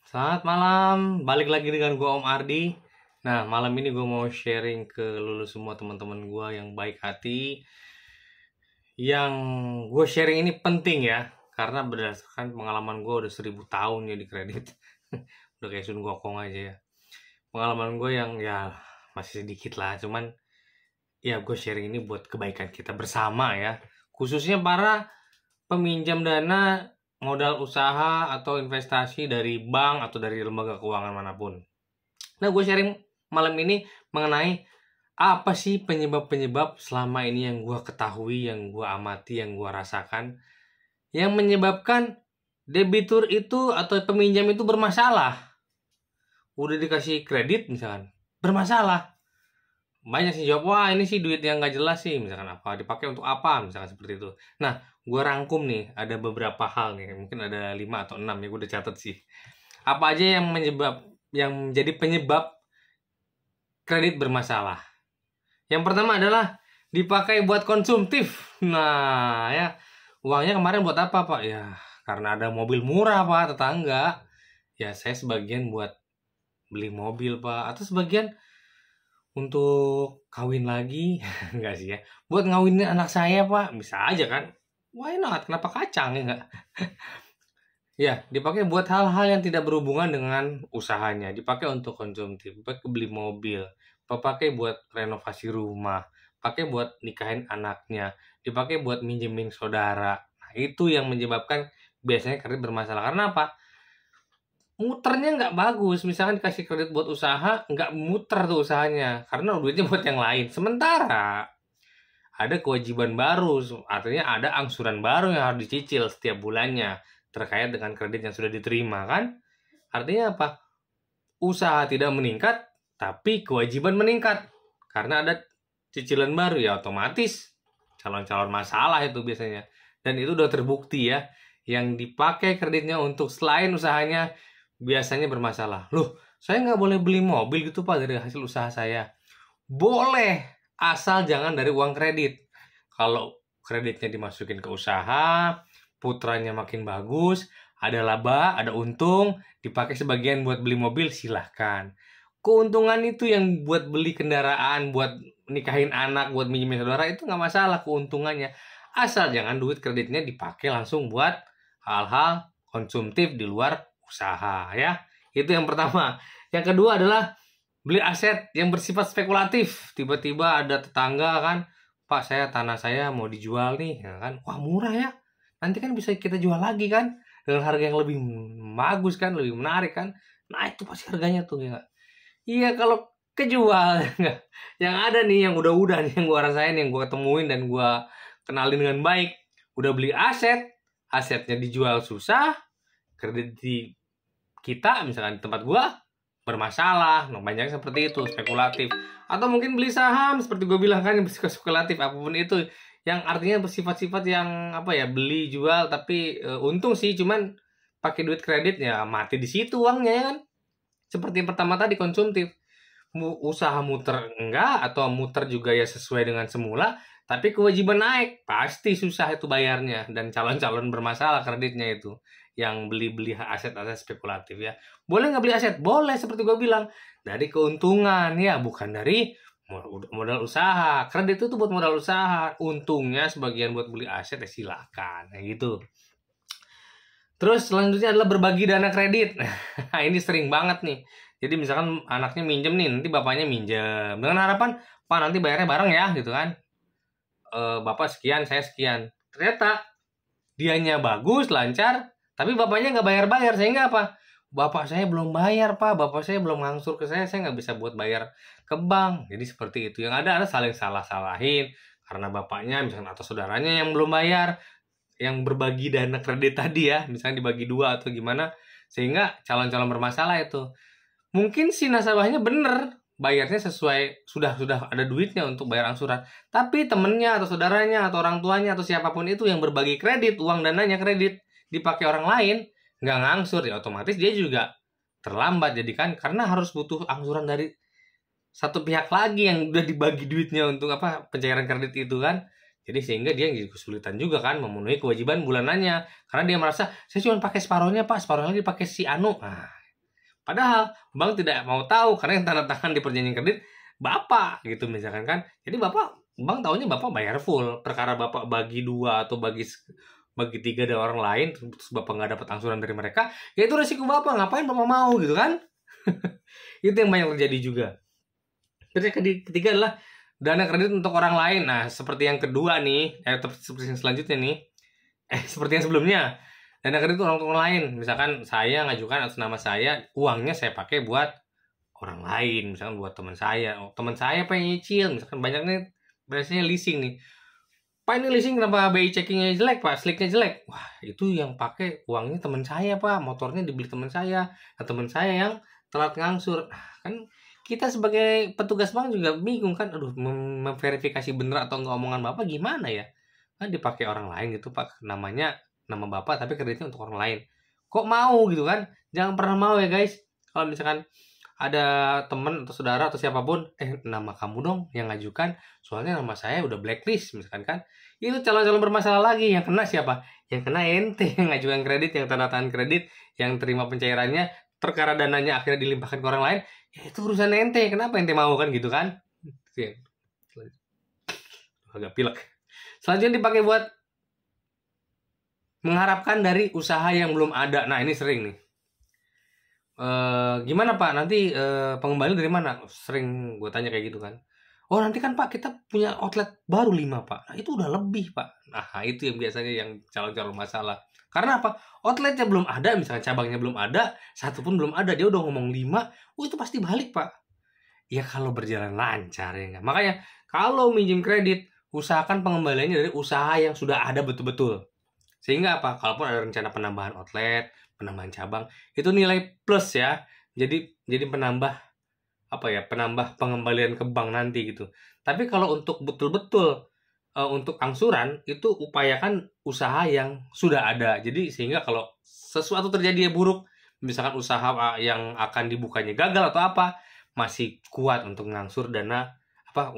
Selamat malam, balik lagi dengan gue Om Ardi. Nah, malam ini gue mau sharing ke lulu semua teman-teman gue yang baik hati. Yang gue sharing ini penting ya, karena berdasarkan pengalaman gue udah 1000 tahun ya di kredit. Udah kayak Sun Gokong aja ya. Pengalaman gue yang ya masih sedikit lah, cuman ya gue sharing ini buat kebaikan kita bersama ya. Khususnya para peminjam dana modal usaha atau investasi dari bank atau dari lembaga keuangan manapun. Nah, gue sharing malam ini mengenai apa sih penyebab-penyebab selama ini yang gue ketahui, yang gue amati, yang gue rasakan, yang menyebabkan debitur itu atau peminjam itu bermasalah. Udah dikasih kredit misalkan, bermasalah. Banyak sih jawab, wah ini sih duit yang gak jelas sih, misalkan apa, dipakai untuk apa, misalkan seperti itu. Nah, gue rangkum nih, ada beberapa hal nih, mungkin ada 5 atau 6 ya, gue udah catat sih. Apa aja yang menjadi penyebab kredit bermasalah. Yang pertama adalah dipakai buat konsumtif. Nah, ya, uangnya kemarin buat apa, Pak? Ya, karena ada mobil murah, Pak, tetangga. Ya, saya sebagian buat beli mobil, Pak. Atau sebagian untuk kawin lagi. Enggak sih ya. Buat ngawinin anak saya, Pak. Bisa aja kan? Why not? Kenapa kacang ya enggak? Ya, dipakai buat hal-hal yang tidak berhubungan dengan usahanya. Dipakai untuk konsumtif, dipakai beli mobil, dipakai buat renovasi rumah, pakai buat nikahin anaknya, dipakai buat minjemin saudara. Nah, itu yang menyebabkan biasanya kredit bermasalah. Karena apa? Muternya nggak bagus. Misalkan dikasih kredit buat usaha, nggak muter tuh usahanya. Karena duitnya buat yang lain. Sementara ada kewajiban baru, artinya ada angsuran baru yang harus dicicil setiap bulannya terkait dengan kredit yang sudah diterima kan. Artinya apa? Usaha tidak meningkat, tapi kewajiban meningkat. Karena ada cicilan baru ya otomatis calon-calon masalah itu biasanya. Dan itu udah terbukti ya. Yang dipakai kreditnya untuk selain usahanya biasanya bermasalah. Loh, saya nggak boleh beli mobil gitu Pak dari hasil usaha saya. Boleh, asal jangan dari uang kredit. Kalau kreditnya dimasukin ke usaha, putranya makin bagus, ada laba, ada untung, dipakai sebagian buat beli mobil, silahkan. Keuntungan itu yang buat beli kendaraan, buat nikahin anak, buat minjemin saudara, itu nggak masalah keuntungannya. Asal jangan duit kreditnya dipakai langsung buat hal-hal konsumtif di luar usaha ya. Itu yang pertama. Yang kedua adalah beli aset yang bersifat spekulatif. Tiba-tiba ada tetangga kan, Pak saya tanah saya mau dijual nih, ya kan? Wah murah ya. Nanti kan bisa kita jual lagi kan dengan harga yang lebih bagus kan, lebih menarik kan. Nah itu pasti harganya tuh ya. Iya kalau kejual yang ada nih yang udah nih yang gua rasain, yang gua ketemuin dan gua kenalin dengan baik. Udah beli aset, asetnya dijual susah, kredit di kita misalkan di tempat gua bermasalah. Nah, banyak seperti itu spekulatif atau mungkin beli saham seperti gue bilang kan yang bersifat spekulatif apapun itu yang artinya bersifat-sifat yang apa ya beli jual tapi untung sih cuman pakai duit kredit ya mati di situ uangnya ya kan seperti yang pertama tadi konsumtif usaha muter enggak atau muter juga ya sesuai dengan semula tapi kewajiban naik pasti susah itu bayarnya dan calon-calon bermasalah kreditnya itu yang beli-beli aset-aset spekulatif ya boleh nggak beli aset boleh seperti gue bilang dari keuntungan ya bukan dari modal usaha kredit itu buat modal usaha untungnya sebagian buat beli aset ya silakan ya gitu. Terus selanjutnya adalah berbagi dana kredit. Nah, ini sering banget nih. Jadi misalkan anaknya minjem nih, nanti bapaknya minjem. Dengan harapan, Pak nanti bayarnya bareng ya, gitu kan. Bapak sekian, saya sekian. Ternyata dianya bagus, lancar, tapi bapaknya nggak bayar-bayar. Sehingga apa? Bapak saya belum bayar, Pak. Bapak saya belum ngangsur ke saya nggak bisa buat bayar ke bank. Jadi seperti itu. Yang ada saling salah-salahin. Karena bapaknya misalkan atau saudaranya yang belum bayar yang berbagi dana kredit tadi ya, misalnya dibagi dua atau gimana, sehingga calon-calon bermasalah itu. Mungkin si nasabahnya bener, bayarnya sesuai, sudah ada duitnya untuk bayar angsuran. Tapi temennya atau saudaranya atau orang tuanya atau siapapun itu yang berbagi kredit, uang dananya kredit, dipakai orang lain, nggak ngangsur, ya otomatis dia juga terlambat. Jadi kan, karena harus butuh angsuran dari satu pihak lagi yang udah dibagi duitnya untuk apa pencairan kredit itu kan. Jadi sehingga dia kesulitan juga kan memenuhi kewajiban bulanannya karena dia merasa saya cuma pakai separuhnya Pak, separuhnya lagi pakai si Anu. Nah, Padahal bank tidak mau tahu karena yang tanda tangan di perjanjian kredit bapak gitu misalkan kan. Jadi bank taunya bapak bayar full. Perkara bapak bagi 2 atau bagi 3 dari orang lain, terus bapak nggak dapat angsuran dari mereka, ya itu resiko bapak. Ngapain bapak mau gitu kan? Itu yang banyak terjadi juga. Terus yang ketiga adalah dana kredit untuk orang lain. Nah, seperti yang kedua nih, seperti yang selanjutnya nih, seperti yang sebelumnya, dana kredit untuk orang lain. Misalkan saya ngajukan atas nama saya, uangnya saya pakai buat orang lain, misalkan buat teman saya. Teman saya pengen nyicil, misalkan banyak nih, biasanya leasing nih. Pak ini leasing kenapa BI checkingnya jelek Pak, sliknya jelek. Wah itu yang pakai uangnya teman saya Pak, motornya dibeli teman saya. Nah, teman saya yang telat ngangsur. Kan kita sebagai petugas bank juga bingung kan, aduh memverifikasi bener atau enggak omongan bapak gimana ya. Kan dipakai orang lain gitu Pak, namanya nama bapak tapi kreditnya untuk orang lain. Kok mau gitu kan? Jangan pernah mau ya guys. Kalau misalkan ada teman atau saudara atau siapapun, nama kamu dong yang ngajukan, soalnya nama saya udah blacklist misalkan kan, itu calon-calon bermasalah lagi. Yang kena siapa? Yang kena ente yang ngajukan kredit, yang tanda tangan kredit, yang terima pencairannya, perkara dananya akhirnya dilimpahkan ke orang lain, ya itu urusan ente. Kenapa ente mau kan gitu kan? Agak pilek. Selanjutnya dipakai buat mengharapkan dari usaha yang belum ada. Nah ini sering nih. Gimana Pak? Nanti pengembalian dari mana? Sering gue tanya kayak gitu kan. Oh nanti kan Pak kita punya outlet baru 5 Pak. Nah itu udah lebih Pak. Nah itu yang biasanya yang calon-calon masalah. Karena apa? Outletnya belum ada, misalnya cabangnya belum ada, satu pun belum ada. Dia udah ngomong 5, itu pasti balik Pak. Ya kalau berjalan lancar ya enggak. Makanya kalau minjem kredit, usahakan pengembaliannya dari usaha yang sudah ada betul-betul. Sehingga apa? Kalaupun ada rencana penambahan outlet, penambahan cabang, itu nilai plus ya. Jadi penambah apa ya? Penambah pengembalian ke bank nanti gitu. Tapi kalau untuk betul-betul untuk angsuran itu upayakan usaha yang sudah ada. Jadi sehingga kalau sesuatu terjadi yang buruk, misalkan usaha yang akan dibukanya gagal atau apa, masih kuat untuk ngangsur dana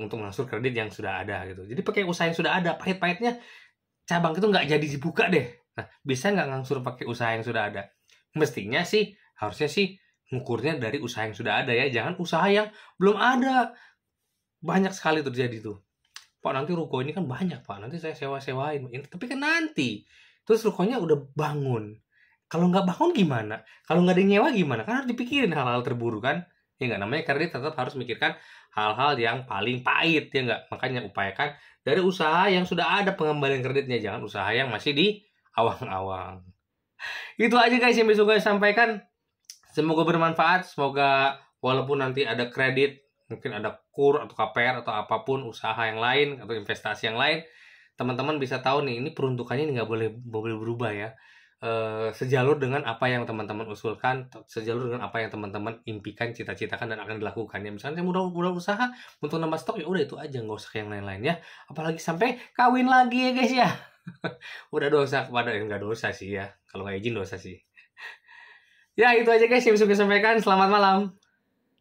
untuk ngangsur kredit yang sudah ada gitu. Jadi pakai usaha yang sudah ada, pahit-pahitnya cabang itu nggak jadi dibuka deh. Nah, bisa nggak ngangsur pakai usaha yang sudah ada? Mestinya sih, harusnya sih ngukurnya dari usaha yang sudah ada ya. Jangan usaha yang belum ada. Banyak sekali terjadi tuh. Pak nanti ruko ini kan banyak Pak, nanti saya sewa-sewain. Tapi kan nanti, terus rukonya udah bangun. Kalau nggak bangun gimana? Kalau nggak ada yang nyewa gimana? Kan harus dipikirin hal-hal terburuk kan? Ya nggak, namanya kredit tetap harus mikirkan hal-hal yang paling pahit ya nggak. Makanya upayakan dari usaha yang sudah ada pengembalian kreditnya, jangan usaha yang masih di awang-awang. Itu aja guys yang bisa gue sampaikan. Semoga bermanfaat. Semoga walaupun nanti ada kredit, mungkin ada KUR atau KPR atau apapun usaha yang lain atau investasi yang lain, teman-teman bisa tahu nih ini peruntukannya ini nggak boleh berubah ya. Sejalur dengan apa yang teman-teman usulkan, sejalur dengan apa yang teman-teman impikan, cita-citakan dan akan dilakukan ya. Misalnya mudah usaha untuk nambah stok, ya udah itu aja, nggak usah yang lain-lain ya. Apalagi sampai kawin lagi ya guys ya. Udah dosa kepada nggak dosa sih ya, kalau nggak izin dosa sih. Ya itu aja guys yang bisa saya sampaikan. Selamat malam.